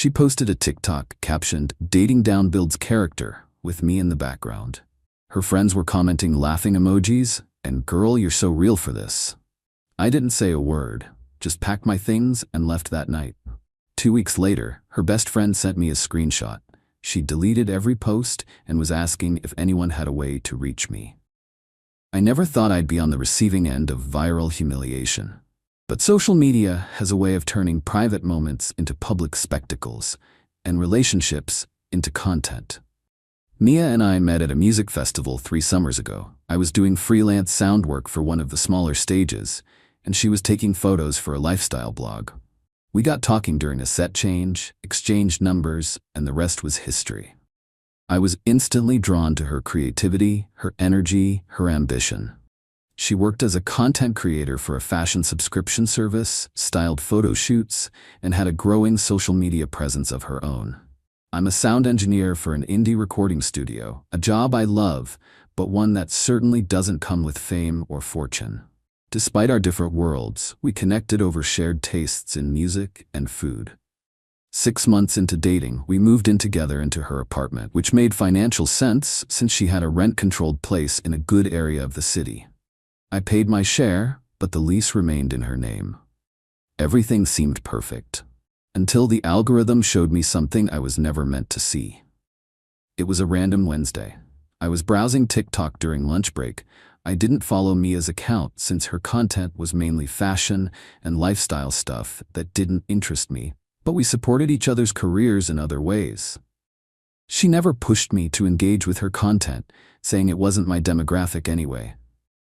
She posted a TikTok captioned, "Dating down builds character," with me in the background. Her friends were commenting laughing emojis, and "Girl, you're so real for this." I didn't say a word, just packed my things and left that night. 2 weeks later, her best friend sent me a screenshot. She deleted every post and was asking if anyone had a way to reach me. I never thought I'd be on the receiving end of viral humiliation. But social media has a way of turning private moments into public spectacles and relationships into content. Mia and I met at a music festival 3 summers ago. I was doing freelance sound work for one of the smaller stages, and she was taking photos for a lifestyle blog. We got talking during a set change, exchanged numbers, and the rest was history. I was instantly drawn to her creativity, her energy, her ambition. She worked as a content creator for a fashion subscription service, styled photo shoots, and had a growing social media presence of her own. I'm a sound engineer for an indie recording studio, a job I love, but one that certainly doesn't come with fame or fortune. Despite our different worlds, we connected over shared tastes in music and food. 6 months into dating, we moved in together into her apartment, which made financial sense since she had a rent-controlled place in a good area of the city. I paid my share, but the lease remained in her name. Everything seemed perfect, until the algorithm showed me something I was never meant to see. It was a random Wednesday. I was browsing TikTok during lunch break. I didn't follow Mia's account since her content was mainly fashion and lifestyle stuff that didn't interest me, but we supported each other's careers in other ways. She never pushed me to engage with her content, saying it wasn't my demographic anyway.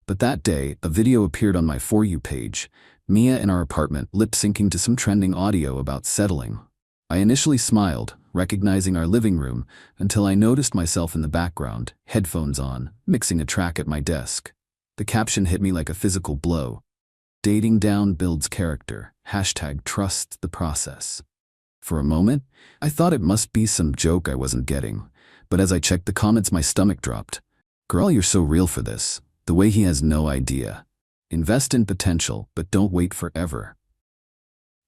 But that day, a video appeared on my For You page, Mia in our apartment lip-syncing to some trending audio about settling. I initially smiled, recognizing our living room, until I noticed myself in the background, headphones on, mixing a track at my desk. The caption hit me like a physical blow. "Dating down builds character. #trust the process." For a moment, I thought it must be some joke I wasn't getting, but as I checked the comments, my stomach dropped. "Girl, you're so real for this. The way he has no idea. Invest in potential, but don't wait forever."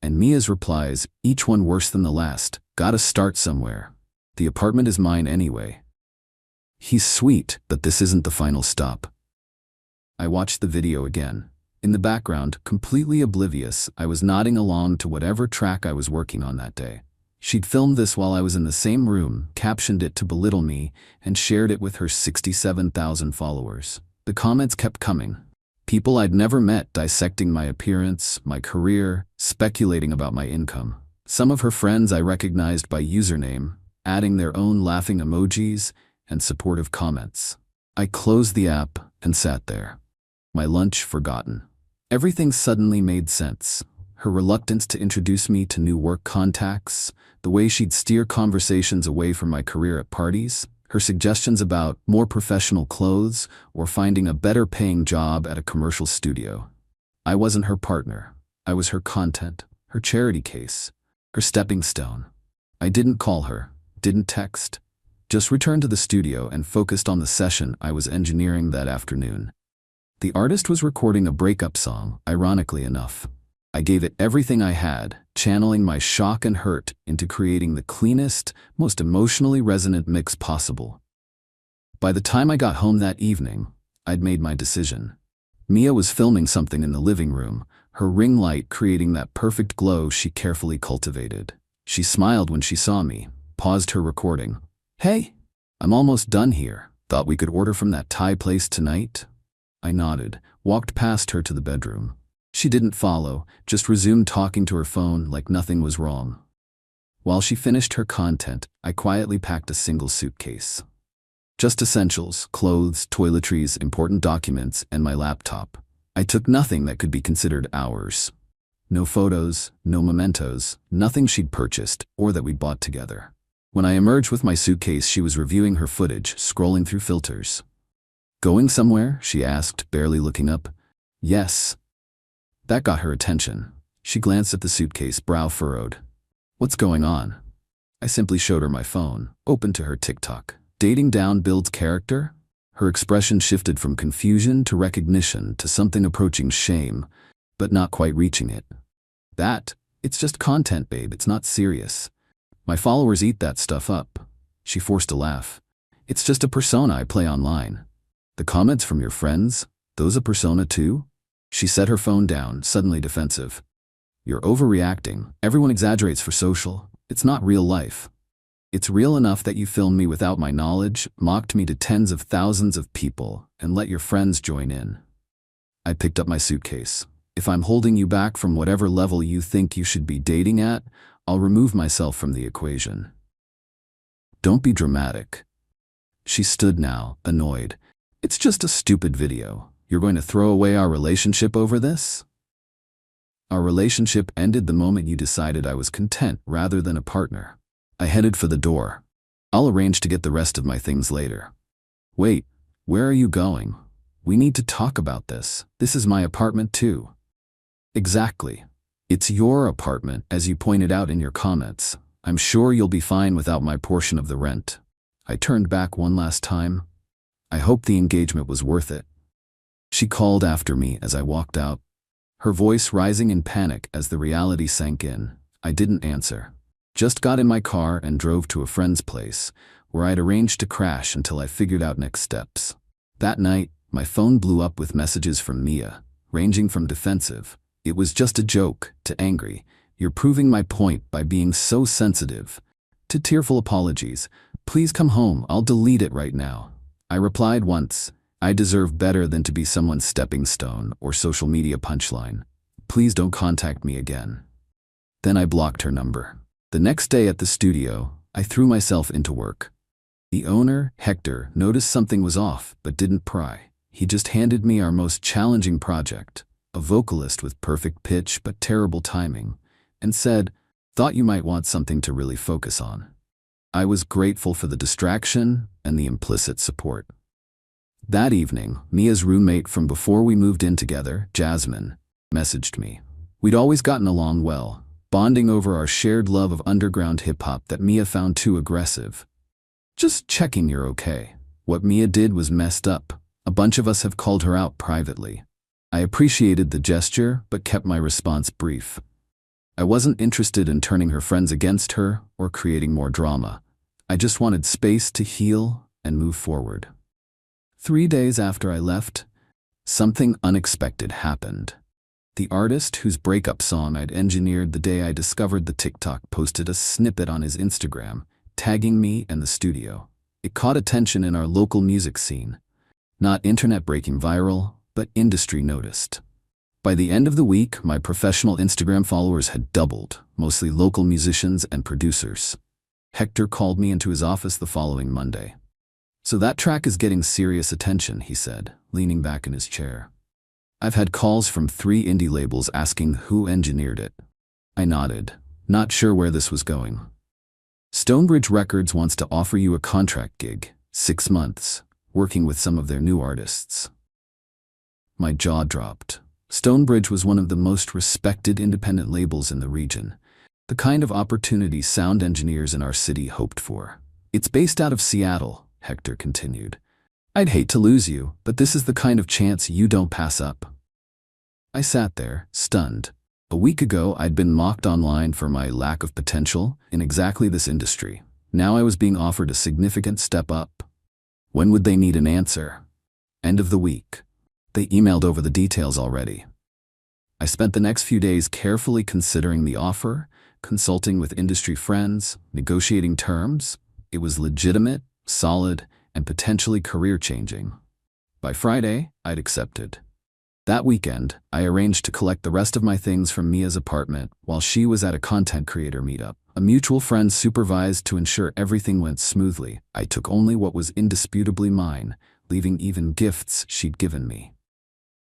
And Mia's replies, each one worse than the last. "Gotta start somewhere. The apartment is mine anyway." He's sweet, but this isn't the final stop. I watched the video again. In the background, completely oblivious, I was nodding along to whatever track I was working on that day. She'd filmed this while I was in the same room, captioned it to belittle me, and shared it with her 67,000 followers. The comments kept coming. People I'd never met dissecting my appearance, my career, speculating about my income. Some of her friends I recognized by username, adding their own laughing emojis and supportive comments. I closed the app and sat there. My lunch forgotten. Everything suddenly made sense. Her reluctance to introduce me to new work contacts, the way she'd steer conversations away from my career at parties, her suggestions about more professional clothes or finding a better paying job at a commercial studio. I wasn't her partner. I was her content, her charity case, her stepping stone. I didn't call her, didn't text, just returned to the studio and focused on the session I was engineering that afternoon. The artist was recording a breakup song, ironically enough. I gave it everything I had, channeling my shock and hurt into creating the cleanest, most emotionally resonant mix possible. By the time I got home that evening, I'd made my decision. Mia was filming something in the living room, her ring light creating that perfect glow she carefully cultivated. She smiled when she saw me, paused her recording. "Hey, I'm almost done here. Thought we could order from that Thai place tonight?" I nodded, walked past her to the bedroom. She didn't follow, just resumed talking to her phone like nothing was wrong. While she finished her content, I quietly packed a single suitcase. Just essentials, clothes, toiletries, important documents, and my laptop. I took nothing that could be considered ours. No photos, no mementos, nothing she'd purchased or that we'd bought together. When I emerged with my suitcase, she was reviewing her footage, scrolling through filters. "Going somewhere?" she asked, barely looking up. "Yes." That got her attention. She glanced at the suitcase, brow furrowed. "What's going on?" I simply showed her my phone, open to her TikTok. "Dating down builds character?" Her expression shifted from confusion to recognition to something approaching shame, but not quite reaching it. "It's just content, babe. It's not serious." My followers eat that stuff up. She forced a laugh. It's just a persona I play online. The comments from your friends, those a persona too? She set her phone down, suddenly defensive. You're overreacting. Everyone exaggerates for social. It's not real life. It's real enough that you filmed me without my knowledge, mocked me to tens of thousands of people, and let your friends join in. I picked up my suitcase. If I'm holding you back from whatever level you think you should be dating at, I'll remove myself from the equation. Don't be dramatic. She stood now, annoyed. It's just a stupid video. You're going to throw away our relationship over this? Our relationship ended the moment you decided I was content rather than a partner. I headed for the door. I'll arrange to get the rest of my things later. Wait, where are you going? We need to talk about this. This is my apartment too. Exactly. It's your apartment, as you pointed out in your comments. I'm sure you'll be fine without my portion of the rent. I turned back one last time. I hope the engagement was worth it. She called after me as I walked out, her voice rising in panic as the reality sank in. I didn't answer. Just got in my car and drove to a friend's place, where I'd arranged to crash until I figured out next steps. That night, my phone blew up with messages from Mia, ranging from defensive, "It was just a joke," to angry, "You're proving my point by being so sensitive," to tearful apologies, "Please come home, I'll delete it right now." I replied once, "I deserve better than to be someone's stepping stone or social media punchline. Please don't contact me again." Then I blocked her number. The next day at the studio, I threw myself into work. The owner, Hector, noticed something was off but didn't pry. He just handed me our most challenging project, a vocalist with perfect pitch but terrible timing, and said, "Thought you might want something to really focus on." I was grateful for the distraction and the implicit support. That evening, Mia's roommate from before we moved in together, Jasmine, messaged me. We'd always gotten along well, bonding over our shared love of underground hip-hop that Mia found too aggressive. "Just checking you're okay." What Mia did was messed up. A bunch of us have called her out privately. I appreciated the gesture, but kept my response brief. I wasn't interested in turning her friends against her or creating more drama. I just wanted space to heal and move forward. 3 days after I left, something unexpected happened. The artist whose breakup song I'd engineered the day I discovered the TikTok posted a snippet on his Instagram, tagging me and the studio. It caught attention in our local music scene. Not internet breaking viral, but industry noticed. By the end of the week, my professional Instagram followers had doubled, mostly local musicians and producers. Hector called me into his office the following Monday. "So that track is getting serious attention," he said, leaning back in his chair. "I've had calls from 3 indie labels asking who engineered it." I nodded, not sure where this was going. "Stonebridge Records wants to offer you a contract gig, 6 months, working with some of their new artists." My jaw dropped. Stonebridge was one of the most respected independent labels in the region, the kind of opportunity sound engineers in our city hoped for. "It's based out of Seattle," Hector continued. "I'd hate to lose you, but this is the kind of chance you don't pass up." I sat there, stunned. A week ago, I'd been mocked online for my lack of potential in exactly this industry. Now I was being offered a significant step up. When would they need an answer? End of the week. They emailed over the details already. I spent the next few days carefully considering the offer, consulting with industry friends, negotiating terms. It was legitimate, solid, and potentially career-changing. By Friday, I'd accepted. That weekend, I arranged to collect the rest of my things from Mia's apartment while she was at a content creator meetup. A mutual friend supervised to ensure everything went smoothly. I took only what was indisputably mine, leaving even gifts she'd given me.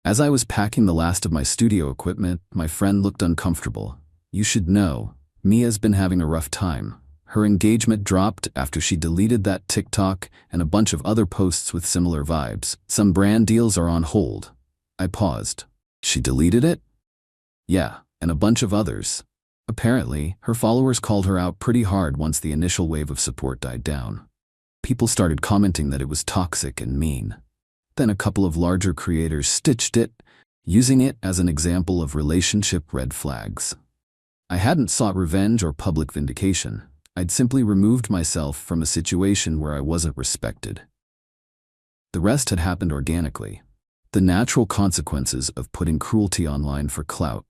As I was packing the last of my studio equipment, my friend looked uncomfortable. "You should know, Mia's been having a rough time. Her engagement dropped after she deleted that TikTok and a bunch of other posts with similar vibes. Some brand deals are on hold." I paused. "She deleted it?" "Yeah, and a bunch of others." Apparently, her followers called her out pretty hard once the initial wave of support died down. People started commenting that it was toxic and mean. Then a couple of larger creators stitched it, using it as an example of relationship red flags. I hadn't sought revenge or public vindication. I'd simply removed myself from a situation where I wasn't respected. The rest had happened organically. The natural consequences of putting cruelty online for clout.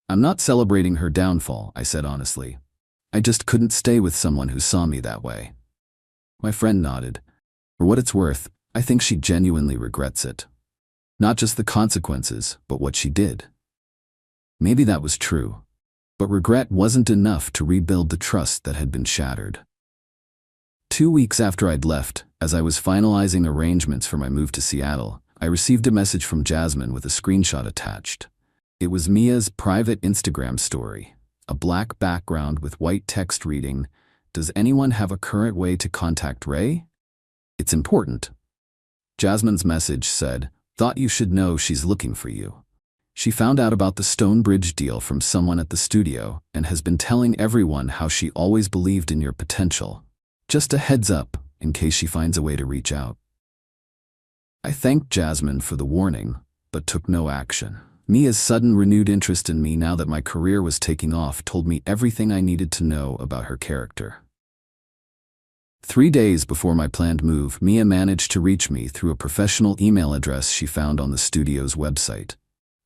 I'm not celebrating her downfall, I said honestly. I just couldn't stay with someone who saw me that way. My friend nodded. For what it's worth, I think she genuinely regrets it. Not just the consequences, but what she did. Maybe that was true. But regret wasn't enough to rebuild the trust that had been shattered. 2 weeks after I'd left, as I was finalizing arrangements for my move to Seattle, I received a message from Jasmine with a screenshot attached. It was Mia's private Instagram story, a black background with white text reading, "Does anyone have a current way to contact Ray? It's important." Jasmine's message said, "Thought you should know she's looking for you. She found out about the Stonebridge deal from someone at the studio and has been telling everyone how she always believed in your potential. Just a heads up in case she finds a way to reach out." I thanked Jasmine for the warning, but took no action. Mia's sudden renewed interest in me now that my career was taking off told me everything I needed to know about her character. 3 days before my planned move, Mia managed to reach me through a professional email address she found on the studio's website.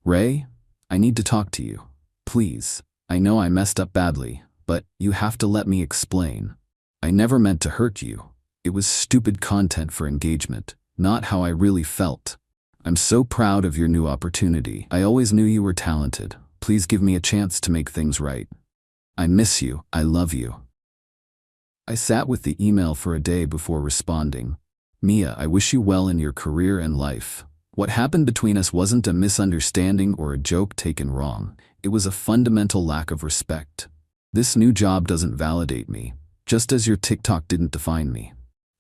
"Ray, I need to talk to you. Please. I know I messed up badly, but you have to let me explain. I never meant to hurt you. It was stupid content for engagement, not how I really felt. I'm so proud of your new opportunity. I always knew you were talented. Please give me a chance to make things right. I miss you. I love you." I sat with the email for a day before responding. "Mia, I wish you well in your career and life. What happened between us wasn't a misunderstanding or a joke taken wrong. It was a fundamental lack of respect. This new job doesn't validate me, just as your TikTok didn't define me.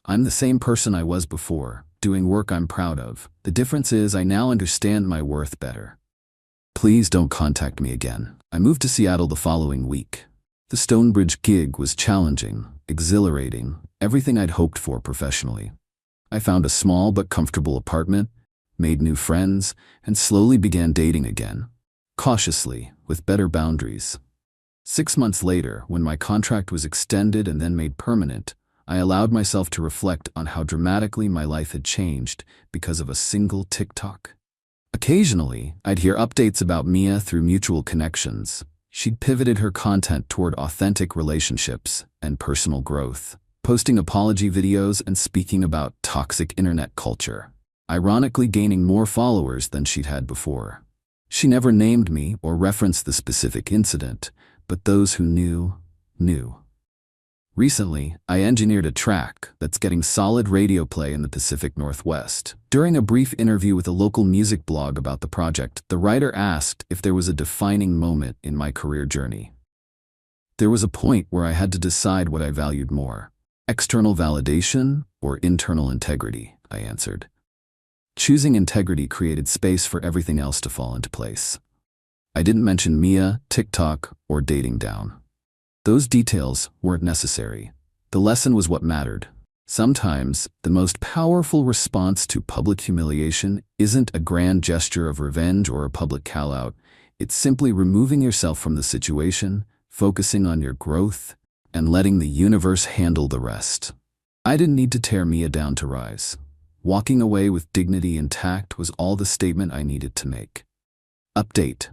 I'm the same person I was before, doing work I'm proud of. The difference is I now understand my worth better. Please don't contact me again." I moved to Seattle the following week. The Stonebridge gig was challenging, exhilarating, everything I'd hoped for professionally. I found a small but comfortable apartment, made new friends, and slowly began dating again. Cautiously, with better boundaries. 6 months later, when my contract was extended and then made permanent, I allowed myself to reflect on how dramatically my life had changed because of a single TikTok. Occasionally, I'd hear updates about Mia through mutual connections. She'd pivoted her content toward authentic relationships and personal growth, posting apology videos and speaking about toxic internet culture, ironically gaining more followers than she'd had before. She never named me or referenced the specific incident, but those who knew, knew. Recently, I engineered a track that's getting solid radio play in the Pacific Northwest. During a brief interview with a local music blog about the project, the writer asked if there was a defining moment in my career journey. There was a point where I had to decide what I valued more: external validation or internal integrity, I answered. Choosing integrity created space for everything else to fall into place. I didn't mention Mia, TikTok, or dating down. Those details weren't necessary. The lesson was what mattered. Sometimes, the most powerful response to public humiliation isn't a grand gesture of revenge or a public call-out. It's simply removing yourself from the situation, focusing on your growth, and letting the universe handle the rest. I didn't need to tear Mia down to rise. Walking away with dignity intact was all the statement I needed to make. Update.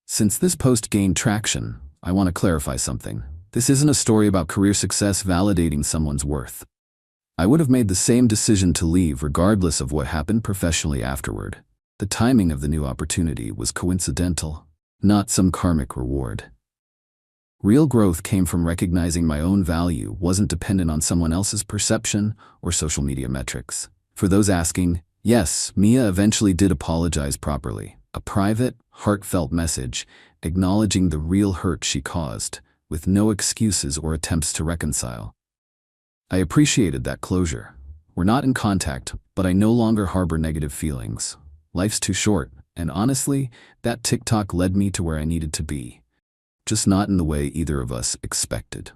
Since this post gained traction, I want to clarify something. This isn't a story about career success validating someone's worth. I would have made the same decision to leave regardless of what happened professionally afterward. The timing of the new opportunity was coincidental, not some karmic reward. Real growth came from recognizing my own value wasn't dependent on someone else's perception or social media metrics. For those asking, yes, Mia eventually did apologize properly. A private, heartfelt message acknowledging the real hurt she caused, with no excuses or attempts to reconcile. I appreciated that closure. We're not in contact, but I no longer harbor negative feelings. Life's too short, and honestly, that TikTok led me to where I needed to be. Just not in the way either of us expected.